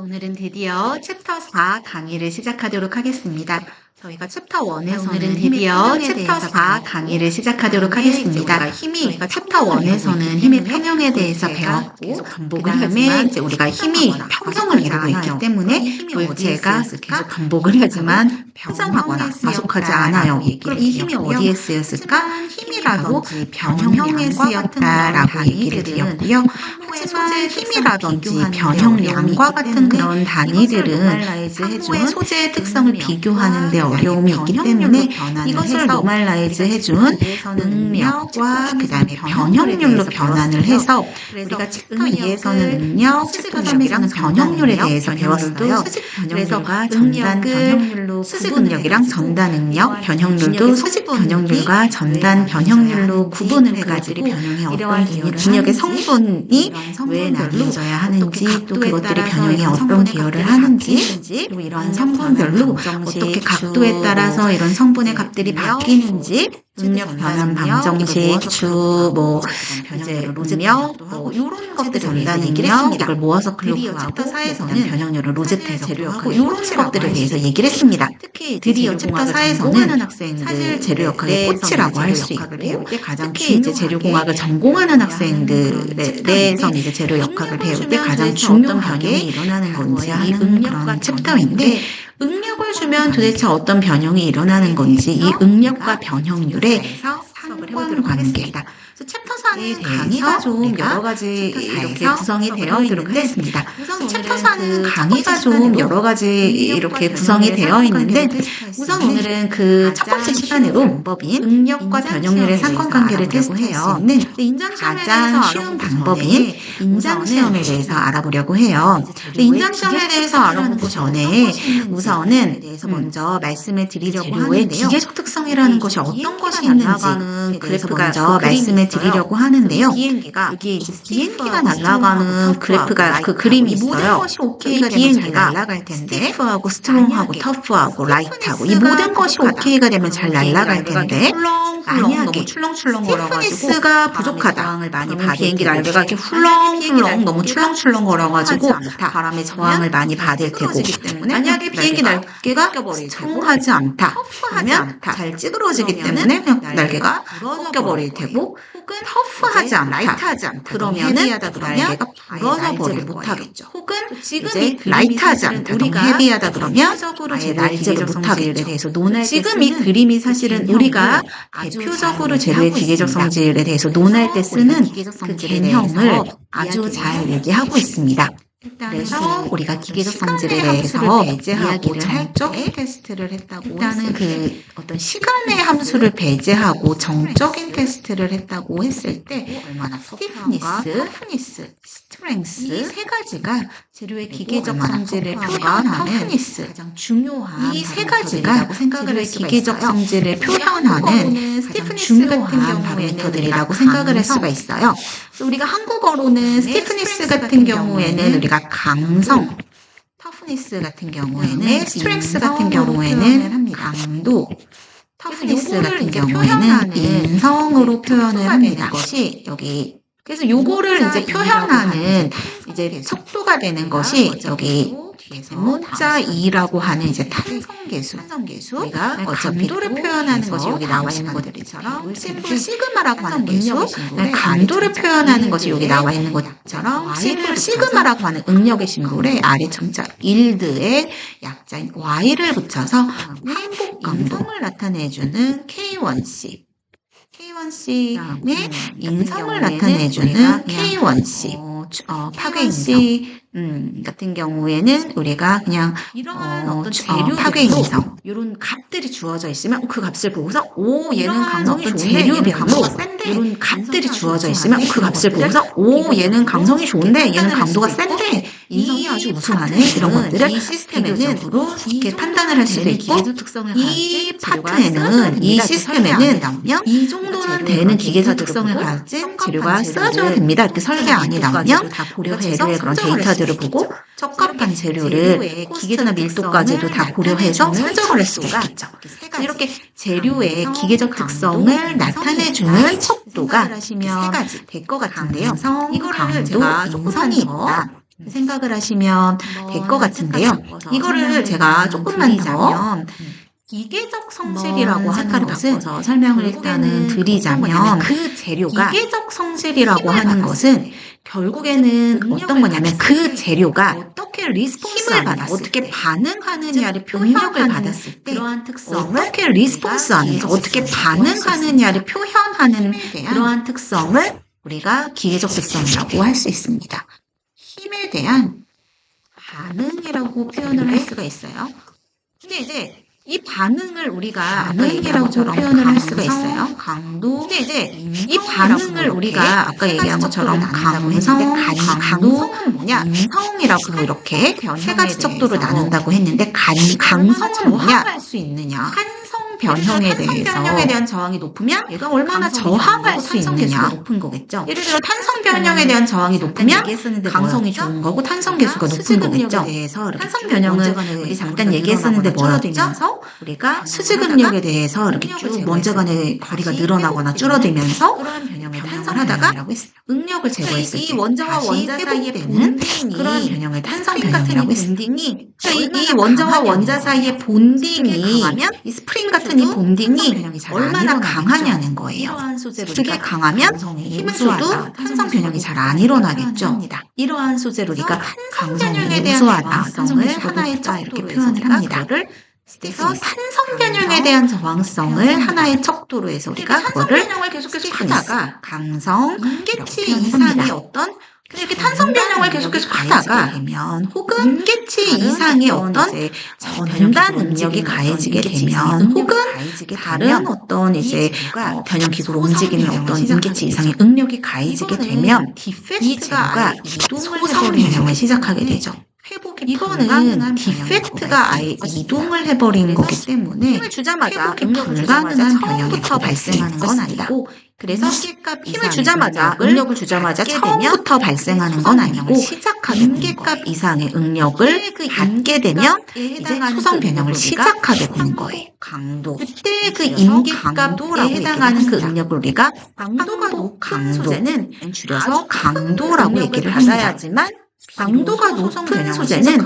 오늘은 드디어 챕터 4 강의를 시작하도록 하겠습니다. 저희가 챕터 1에서는 오늘은 드디어 챕터 4 강의를 시작하도록 하겠습니다. 저희가 cep터 1에서는 힘의 평형에 대해서 배웠고, 그 다음에 이제 우리가 힘이 평형을 이루고 있기 때문에 물체가 계속 반복을 하지만 평정하거나 가속하지 않아요. 그럼 이 힘이 어디에 쓰였을까? 힘이라든지 변형에 쓰였다라고 얘기를 드렸고요. 하지만 힘이라든지 변형량과 같은 그런 단위들은 항모의 소재의 특성을 비교하는 데 어려움이 있기 때문에 이것을 노멀라이즈 해준 응력과 그 다음에 변형률로 변환을 해서 우리가 챕터 2에서는 응력, 챕터 3에서는 변형률에 대해서 배웠어요. 그래서 응력은 변형률로 수직 응력이랑 전단 응력, 변형률도 수직 변형률과 전단 변형률로 구분을 해가지고 이러한 진역의 성분이 왜 나뉘어져야 하는지, 또 그것들이 변형에 어떤 기여를 하는지, 또 이러한 성분별로 어떻게 각도에 따라서 이런 성분의 값들이 바뀌는지, 응력 변환 방정식, 이제 응력, 이런 것들을 이런 응력, 이걸 모아서 글로브하고, 그다음 변형률을 로즈테서 재료하고 이런 것들에 대해서 얘기를 했습니다. 특히 드디어 챕터 4에서는 사실 재료 역학의 꽃이라고 할 수 있고, 특히 이제 재료공학을 전공하는 학생들에 대해서는 이제 재료 역학을 배울 때 가장 중요하게 일어나는 건지 이 응력과 챕터인데, 응력을 주면 도대체 어떤 변형이 일어나는 건지 이 응력과 변형률에 수업을 해보도록 하겠습니다. 챕터 4는 강의가 좀 여러 가지 이렇게 구성이 되어 있는데, 챕터 4는 강의가 좀 여러 가지 이렇게 구성이 되어 있는데, 우선 오늘은 그 첫 번째 시간으로 방법인 응력과 변형률의 상관관계를 테스트해요. 가장 쉬운 방법인 인장시험에 대해서 알아보려고 해요. 인장시험에 대해서 알아보기 전에 우선은 먼저 말씀을 드리려고 하는데요. 기계적 특성이라는 것이 어떤 것이 있는지 그래서 먼저 말씀을 드리려고 하는데요. 여기 비행기가 날아가는 그래프가 그 그림이 있어요. 이 비행기가 날아갈 텐데 스티프하고 스트롱하고 터프하고 라이트하고 이 모든 것이 오케이가 되면 잘 날아갈 텐데, 만약에 너무 출렁출렁 걸어가지고 스티프니스가 부족하다. 비행기 날개가 이렇게 훌렁훌렁 너무 출렁출렁 걸어가지고 바람의 저항을 많이 받을 테고, 만약에 비행기 날개가 스트롱하지 않다. 그러면 잘 찌그러지기 때문에 그냥 날개가 꺾여버릴 테고, 혹은 터프하지 않다. 그러면은 날개가 부러져 버릴 못하겠죠. 혹은 지금 라이트하지 않다. 너무 헤비하다 그러면 아예 날개를 못하게 대해서 논할 때 지금 이 그림이 사실은 우리가 대표적으로 재료의 기계적 성질에 대해서 논할 때 쓰는 그 개념을 아주 잘 얘기하고 있습니다. 그래서 우리가 기계적 성질에 대해서 이야기를 할 때 테스트를 했다고 일단은 그 어떤 시간의 함수를 배제하고 정적인 테스트를 했다고 했을 때 얼마나 스티프니스, 터프니스, 스트렝스 이 세 가지가 재료의 기계적 성질을 표현하는 가장 중요한 이 세 가지가 재료의 기계적 성질을 표현하는 스티프니스 같은 경우에는 생각을 할 수가 있어요. 우리가 한국어로는 스티프니스 같은 경우에는 우리가 강성, 터프니스 같은 경우에는 스트렝스 같은 경우에는 강도, 터프니스 같은 경우에는 인성으로 표현을 합니다. 것이 여기 그래서 요거를 이제 표현하는 이제 속도가 되는 것이 여기 문자 2라고 하는 이제 탄성계수. 우리가 강도를 표현하는 것이 여기 나와 있는 것들처럼 심플 시그마라고 하는 계수. 강도를 표현하는 것이 여기 나와 있는 것처럼 심플 시그마라고 하는 응력의 심볼에 아래 첨자 일드의 약자인 y를 붙여서 항복 강도를 나타내주는 K1C. K1C의 인성을 나타내주는 K1C. 파괴인성 같은 경우에는 우리가 그냥 이러한 어떤 파괴인성 이런 값들이 주어져 있으면 그 값을 보고서 얘는 강성이 좋은데 얘는 강도가 센데, 이런 값들이 주어져 있으면 그 값을 보고서 얘는 강성이 좋은데 얘는 강도가 센데 인성이 아주 우수하네, 이런 것들을 비교적으로 이렇게 판단을 할 수도 있고, 이 파트에는 이 시스템에는 이 정도는 되는 기계적 특성을 가진 재료가 쓰여져야 됩니다. 이렇게 설계안이 나오면 재료의 그런 데이터들을 보고 적합한 재료를 코스트나 밀도까지도 다 고려해서 선정을 할 수가 있겠죠. 이렇게 재료의 기계적 특성을 나타내주는 속도가 세 가지 될 것 같은데요. 이거를 제가 인성이 있다. 생각을 하시면 될 것 같은데요. 이거를 제가 조금만 더 기계적 성질이라고 하는 것은 설명을 일단은 드리자면 그 재료가 기계적 성질이라고 하는 것은 결국에는 어떤 거냐면 그 재료가 어떻게 리스폰스를 받았을 어떻게 반응하느냐를 표현을 받았을 때 그러한 특성을 어떻게 리스폰스하는지 어떻게 반응하느냐를 표현하는 그러한 특성을 우리가 기계적 특성이라고 할 수 있습니다. 힘에 대한 반응이라고 표현을 할 수가 있어요. 근데 이제 이 반응을 우리가 반응이라고 표현을 할 수가 있어요. 강도. 근데 이제 이 반응을 우리가 아까 얘기한 것처럼 강성, 강도는 뭐냐? 인성이라고 이렇게 세 가지 척도로 나눈다고 했는데 강성은 뭐냐? 할 수 있느냐? 탄성 변형에 대한 저항이 높으면 얘가 얼마나 저항할 수 있느냐? 높은 거겠죠. 예를 들어 탄성 변형에 대한 저항이 높으면 강성이 좋은 거고 탄성 계수가 높은 거겠죠. 탄성 변형은 우리 잠깐 얘기했었는데 뭐였죠? 우리가 수직응력에 대해서 이렇게 쭉 원자간의 거리가 늘어나거나 줄어들면서 그러한 변형을 탄성을 하다가 응력을 제거했을 때 이 원자와 원자 사이의 본딩이 그러한 변형을 탄성 변형이라고 했습니다. 이 원자와 원자 사이의 본딩이 강하면 이 스프링 같은 이 본딩이 얼마나 강하냐는 거예요. 그게 강하면 힘을 줘도 탄성 변형이 잘 안 일어나겠죠. 이러한 소재로 우리가 강성에 대한 저항성을 하나의 척 이렇게 표현을 합니다. 그래서 탄성 변형에 대한 저항성을 하나의 척도로 해서 우리가 그거를 변형을 계속해서 하다가 강성, 임계치 이상의 어떤 이렇게 탄성 변형을 계속해서 하다가 되면 혹은 임계치 이상의 어떤 전단 응력이 가해지게 되면 혹은 다른 어떤 이제 변형 기구로 움직이는 어떤 임계치 이상의 응력이 가해지게 되면 이 재료가 소성 변형을 시작하게 되죠. 이거는 디펙트가 아예 이동을 해버린 거기 때문에 힘을 주자마자 불가능한 변형부터 발생하는 건 아니고 그래서 힘을 주자마자 응력을 주자마자 처음부터 발생하는 건 아니고 임계값 이상의 응력을 받게 되면 이제 소성 변형을 시작하게 되는 거예요. 강도. 그때 그 임계값에 해당하는 그 응력을 우리가 강도가 높은 소재는 줄여서 강도라고 얘기를 받아야지만 강도가 높은 소재는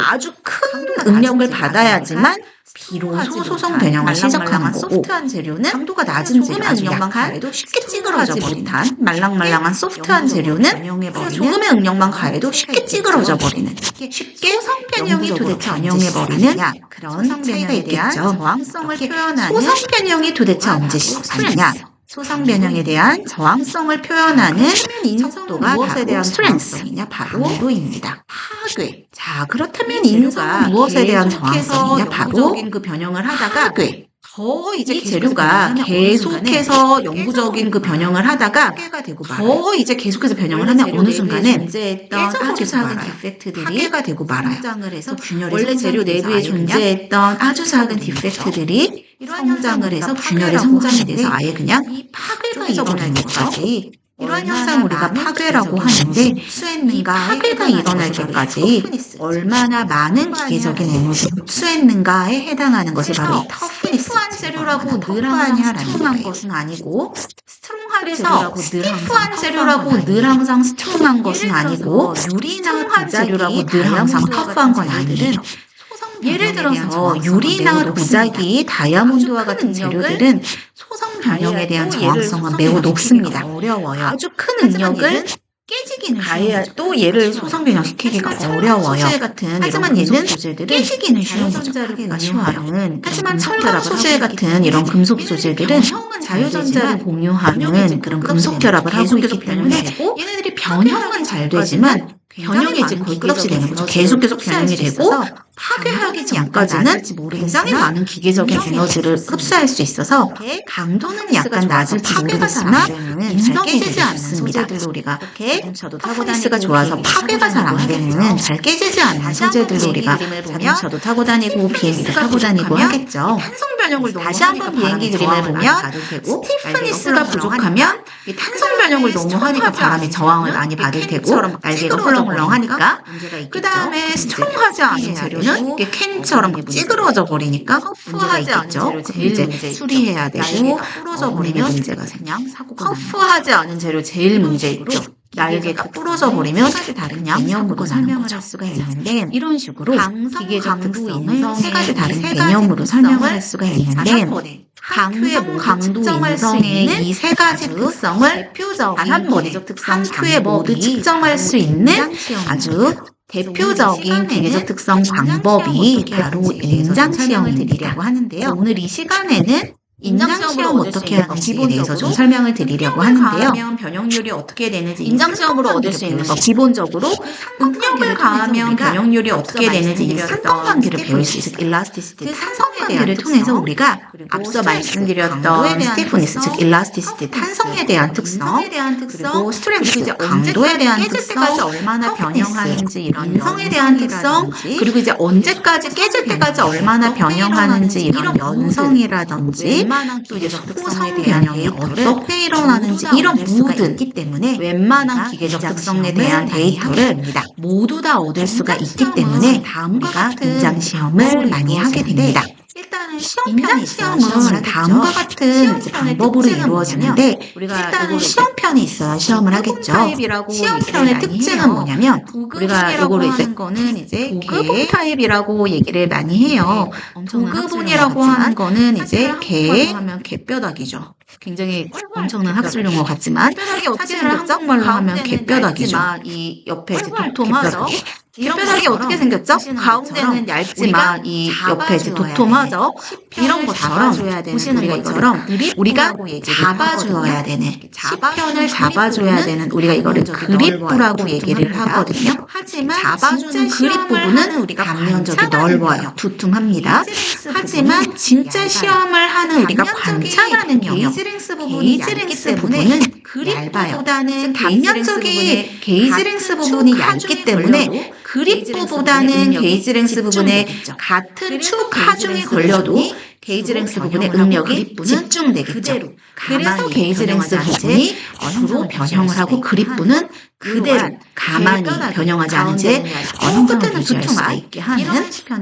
아주 큰 응력을 받아야지만 비로소 소성 변형을 시작하는 거고 소프트한 재료는 강도가 낮은 재료 아주 약한 쉽게 찌그러져 버리는 말랑말랑한 소프트한 재료는 조금의 응력만 가해도 쉽게 찌그러져 버리는 쉽게 소성 변형이 도대체 언형해 버리는 그런 차이가 있겠죠. 저항성을 표현하는 소성 변형이 도대체 언제 시작하느냐? 소성 변형에 대한 저항성을 표현하는 척도가 무엇에 대한 저항성이냐? 바로 강도입니다. 파괴. 자, 그렇다면 인성은 무엇에 대한 저항성이냐? 바로 그 변형을 하다가 파괴. 이제 재료가 계속해서 영구적인 그 변형을 하다가 이제 계속해서 변형을 하면 어느 순간은 아주 작은 디펙트들이 파괴가 되고 말아요. 원래 재료 내부에 존재했던 아주 작은 디펙트들이 성장을 해서 균열의 성장에 대해서 아예 그냥 파괴가 일어나는 것까지 이러한 현상 우리가 파괴라고 하는데 이 파괴가 일어날 때까지 얼마나 많은 기계적인 에너지를 흡수했는가에 해당하는 것이 바로 이 터프니스한 재료라고 늘 항상 스트롱한 것은 아니고 그래서 스티프한 재료라고 늘 항상 스트롱한 것은 아니고 유리나 고자료라고 늘 항상 터프한 건 아니에요. 예를 들어서 유리나 도자기, 다이아몬드와 같은 재료들은 소성 변형에 대한 저항성은 매우 높습니다. 어려워요. 아주 큰 응력을 깨지기는 쉬워요. 또 얘를 소성 변형시키기가 어려워요. 하지만 얘는 깨지기는 쉬운 거죠. 파괴가 쉬워요. 하지만 철강 소재 같은 이런 금속 소재들은 자유전자를 공유하는 그런 금속 결합을 하고 있기 때문에 얘네들이 변형은 잘 되지만 변형이 이제 거의 끝없이 되는 거죠. 계속 변형이 되고 파괴하기 전까지는 굉장히 많은 기계적인 에너지를 흡수할 수 있어서 강도는 약간 낮을지 모르겠으나 잘 깨지지 않습니다. 우리가 터프니스가 좋아서 파괴가 잘 안 되는 잘 깨지지 않는 소재들로 우리가 자동차도 타고 다니고 비행기도 타고 다니고 하겠죠. 탄성 변형을 다시 한번 비행기 그림을 보면 스티프니스가 부족하면 이 탄성 변형을 너무 하니까 바람에 저항을 많이 받을 테고 날개가 헐렁헐렁하니까 그 다음에 스트롱하지 않은 재료는 이게 캔처럼 찌그러져 버리니까 문제가 있겠죠. 이제 수리해야 되고 부러져 버리면 문제가 생겨. 터프하지 않은 재료 제일 문제 있죠. 날개가 부러져 버리면 다른 개념으로 설명을 할 수가 있는데 이런 식으로 기계적 특성을 세 가지 다른 개념으로 설명을 할 수가 있는데 강도 인성의 이 세 가지 특성을 한 큐에 모두 측정할 수 있는 아주 대표적인 기계적 특성 방법이 바로 인장시험이라고 하는데요. 오늘 이 시간에는 인장시험 어떻게 하는지에 대해서 좀 설명을 드리려고 하는데요. 변형률이 어떻게 되는지 인장시험으로 얻을 수 있는 거 기본적으로 응용을 가하면 변형률이 어떻게 되는지 이 상관관계를 배울 수 있어요. 그 상관관계를 통해서 우리가 앞서 말씀드렸던 스티프니스, 즉 일라스티시티, 탄성에 대한 특성, 그리고 스트렝스, 강도에 대한 특성, 얼마나 변형하는지 이런 인성에 대한 특성, 그리고 이제 언제까지 깨질 때까지 얼마나 변형하는지 이런 연성이라든지 또 이제 호성 변형이 어떻게 일어나는지 이런 모든 있기 때문에 웬만한 기계적 특성에 대한 데이터를 모두 다 얻을 수가 있기 때문에 우리가 인장시험을 많이 하게 됩니다. 일단은 인장시험은 다음과 같은 방법으로 이루어지는데 일단은 시험편이 있어야 시험을 하겠죠. 시험편의 특징은 뭐냐면 우리가 이거를 이제 도급본 타입이라고 얘기를 많이 해요. 도급본이라고 하는 거는 이제 개뼈다귀죠. 굉장히 엄청난 학술 용어 같지만 사실은 한국말로 하면 개뼈다귀죠. 이 옆에 이제 도톰하죠. 개뼈다귀 어떻게 생겼죠? 가운데는 얇지만 이 옆에 이제 도톰하죠. 이런 것처럼 보시는 것처럼 우리가 잡아줘야 되는 시편을 잡아줘야 되는 우리가 이거를 그립부라고 얘기를 하거든요. 하지만 잡아주는 그립 부분은 우리가 단면적이 넓어요. 두툼합니다. 하지만 진짜 시험을 하는 우리가 관찰하는 영역 게이지랭스 부분은 그립보다는 단면적이 게이지랭스 부분이 얇기 때문에 그립보다는 게이지랭스 부분에 같은 축 하중이 걸려도 게이지랭스 부분의 응력이 집중되겠죠. 그래서 게이지랭스 부분이 주로 변형을 하고 그립부는 그대로 가만히 변형하지 않은 채 끝에는 두툼한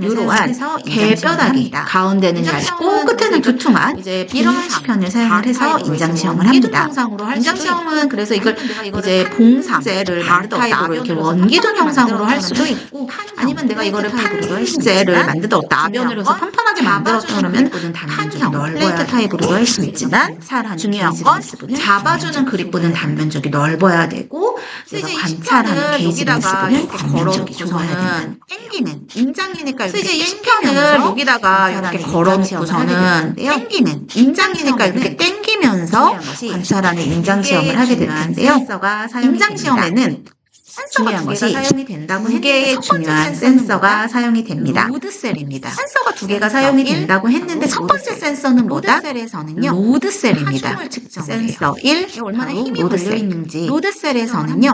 이러한 개뼈다귀 가운데는 얇고 끝에는 두툼한 이런 시편을 사용을 해서 인장시험을 합니다. 인장시험은 그래서 이걸 이제 봉상제를 타입으로 이렇게 원기둥 형상으로 할 수도 있고 아니면 내가 이거를 판제를 만들어 나변을 해서 판판하게 만들었다 그러면 판형 플레이트 타입으로도 할 수 있지만 중요한 건 잡아주는 그립부는 단면적이 넓어야 되고 내가 관찰하는 게이지랭스부는 단면적이 좁아야 된다. 땡기는 인장이니까 이제 시편을 여기다가 이렇게 걸어놓고서는 땡기는 인장이니까 이렇게 땡기면서 관찰하는 인장시험을 하게 될 텐데요. 인장시험에는 중요한 것이 사용이 된다고 두 개의 중요한 센서가 사용이 됩니다. 로드셀입니다. 센서가 두 개가 사용이 된다고 했는데 첫 번째 센서는 뭐다? 로드셀입니다. 센서 1, 얼마나 힘이 걸려 있는지. 로드셀에서는요.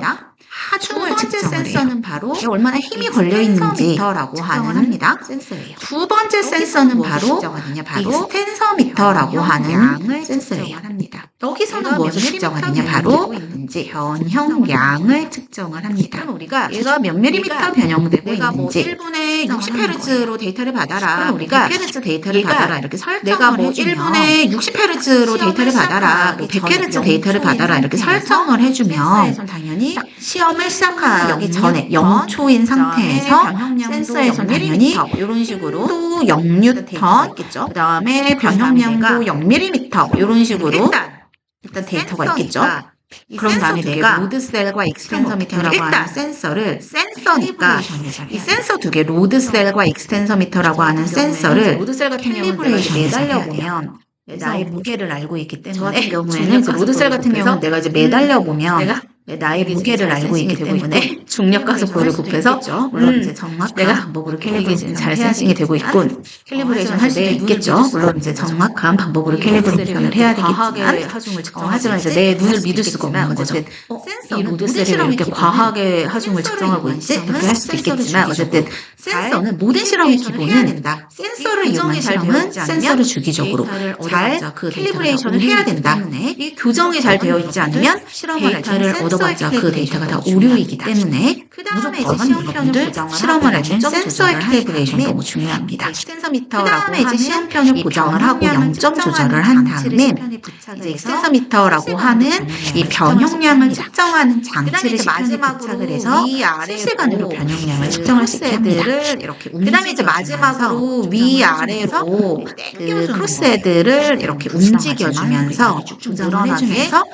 두 번째 센서는 바로 얼마나 힘이 걸려 있는지라고 하는 센서예요. 두 번째 센서는 바로 익스텐서미터라고 하는 센서예요. 여기서는 무엇을 측정하느냐? 바로 변형량을 측정을 합니다. 우리가 얘가 몇 밀리미터 변형되고 있는지 1분에 60Hz로 데이터를 받아라. 우리가 100Hz 데이터를 받아라. 이렇게 내가 뭐 1분에 60Hz로 데이터를 받아라. 100Hz 데이터를 받아라. 이렇게 설정을 해주면 당연히 시험을 시작하기 전에 0초인 상태에서 센서에서 당연히 이런 식으로 또 0뉴턴 그 다음에 변형량도 0mm 이런 식으로 일단 데이터가 있겠죠. 그런 다음에 내가 로드셀과 익스텐서미터라고 하는 센서니까 이 센서 두 개 로드셀과 익스텐서미터라고 하는 센서를 로드셀 같은 경우는 매달려 보면 나의 무게를 알고 있기 때문에 저 같은 경우에는 로드셀 같은 경우는 내가 이제 매달려 보면 나의 무게를 알고 있기 때문에 중력 가속도를 곱해서 물론 이제 정확한 방법으로 캘리브레이션 잘 센싱이 되고 있고 캘리브레이션 할 수도 있겠죠. 물론 이제 정확한 방법으로 캘리브레이션을 해야 되겠지만 하지만 이제 내 눈을 믿을 수가 없는 거죠. 이 로드셀이 이렇게 과하게 하중을 측정하고 있지? 이렇게 할 수도 있겠지만 어쨌든 센서는 모든 실험의 기본은 센서를 이용한 실험은 센서를 주기적으로 잘 캘리브레이션을 해야 된다. 이 교정이 잘 되어 있지 않으면 데이터를 얻어 만져봤자 그 데이터가 다 오류이기 때문에 그 다음에 이제 무조건 시험편을 여러분들 실험을 할 때 센서의 캘리브레이션 너무 중요합니다. 그 다음에 이제 시험편을 고정을 하고 0점 조절을 한 다음에 이제 익스텐서미터라고 하는 이 변형량을 측정하는 장치를 시편에 부착을 해서 실시간으로 변형량을 측정할 수 있게 합니다. 그 다음에 이제 마지막으로 위아래로 그 크로스헤드를 이렇게 움직여주면서 조정을 해주면서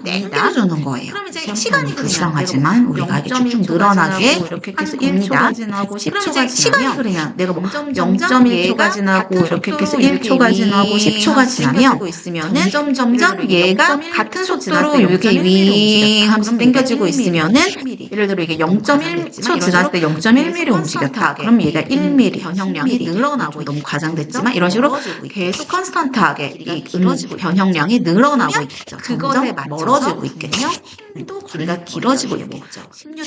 땡겨주는 거예요. 그럼 이제 시간이 불쌍하지만 우리가 이게 쭉쭉 늘어나게 이렇게 해서 겁니다. 1초가 지나고 10초가 시간이 그냥 내가 뭐 0.1초가 지나고 이렇게 해서 1초가 지나고 10초가 지나면 점점 얘가 같은 속도로 이렇게 윙 하면서 당겨지고 있으면은 예를 들어 이게 0.1초 지났을 때 0.1mm 움직였다. 그럼 얘가 1mm 변형량이 늘어나고 너무 과장됐지만 이런 식으로 계속 컨스턴트하게 이 변형량이 늘어나고 있죠. 그것에 점점 멀어지고 있겠죠. 길이가 길어지고 있겠죠.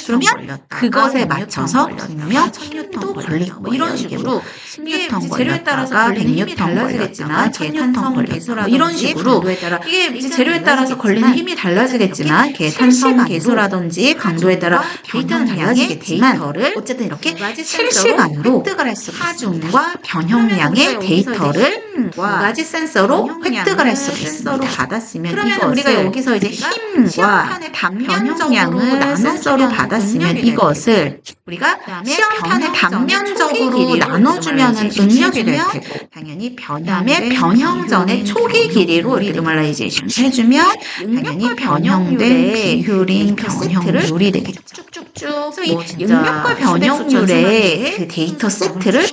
그러면 그것에 맞춰서 분명 1000N 걸리고 뭐 이런 식으로 10N 재료에 따라서 걸렸다가 걸리는 힘이 100N 달라지겠지만 걸렸다가 1000N 걸렸다가 뭐 이런 식으로 강도에 따라 이게 이제 재료에 따라서 걸리는 힘이 달라지겠지만 탄성 계수라든지 강도에 따라 데이터는 달라지겠지만 어쨌든 이렇게 실시간으로 하중과 변형량의 데이터를 두 가지 센서로 획득을 할 수 있습니다. 받았으면 그러면 우리가 여기서 이제 힘과 변형량을 센서로 받았으면 이것을 우리가 시험판에 단면적으로 나눠주면은 응력이 될 테고 당연히 변함의 변형 전의 초기 길이로 리노멀라이제이션 해주면 당연히 변형된 비율인 변형률이 되겠죠. 그래서 이 응력과 변형률의 그 데이터 세트를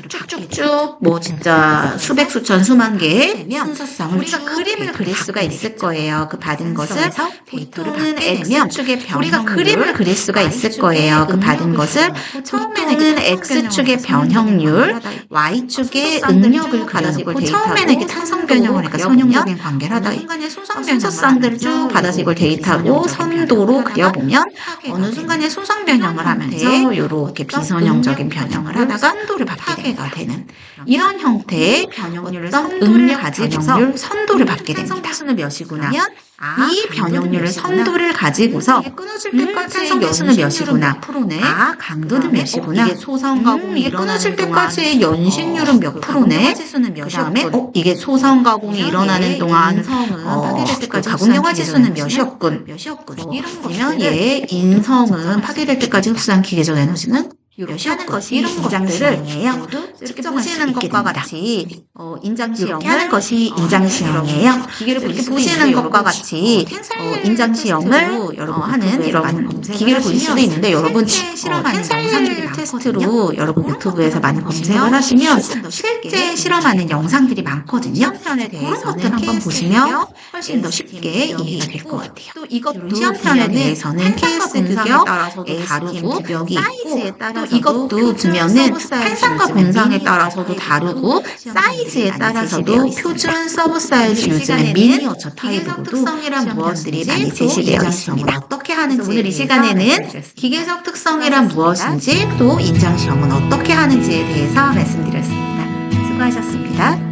쭉쭉쭉 뭐 진짜 수백 수천 수만 개의 순서상을 우리가 그림을 그릴 수가 있을 거예요. 그 받은 것을 데이터를 X면 우리가 그림을 그릴 수가 있을 거예요. 그 받은 것을 처음에는 X축의 변형률, Y축의 응력을 그려놓고 처음에는 이렇게 탄성 변형을 하니까 선형적인 관계를 하다가 순서상들을 쭉 받아서 이걸 데이터로 선도로 그려보면 어느 순간에 소상 변형을 하면서 이렇게 비선형적인 변형을 하다가 선도를 받게 되는 이런 형태의 변형률을 선도를 가지고서 선도를 받게 됩니다. 탄성계수는 몇이구나. 이 변형률 선도를 가지고서 탄성 계수는 몇이구나. 강도는 몇이구나. 이게 소성가공이 이게 끊어질 때까지의 연식률은 몇 프로네. 그 다음에 이게 소성가공이 일어나는 동안 가공영화 지수는 몇이었군. 이런 거면 얘 인성은 파괴될 때까지 흡수한 기계적 에너지는 하는 것이 이런 것들을 이렇게 보시는 것과 같이 인장시험을 하는 것이 인장시험이에요. 이렇게 보시는 것과 같이 인장시험을 하는 이런 기계를 볼 수도 있는데 여러분 텐사일 테스트로 여러분 유튜브에서 많이 검색을 하시면 실제 실험하는 영상들이 많거든요. 그런 것들 한번 보시면 훨씬 더 쉽게 이해가 될 것 같아요. 또 이것도 시험편에 대해서는 케이스 규격, 다루고 사이즈에 따라 이것도 보면은 탄상과 본상에 따라서도 다르고 사이즈에 따라서도 표준 서브 사이즈 요즘에 미니어처 타입으로도 특성이란 무엇들이 많이 제시되어 있습니다. 어떻게 하는지 오늘 이 시간에는 기계적 특성이란 무엇인지 또 인장시험은 어떻게 하는지에 대해서 말씀드렸습니다. 수고하셨습니다.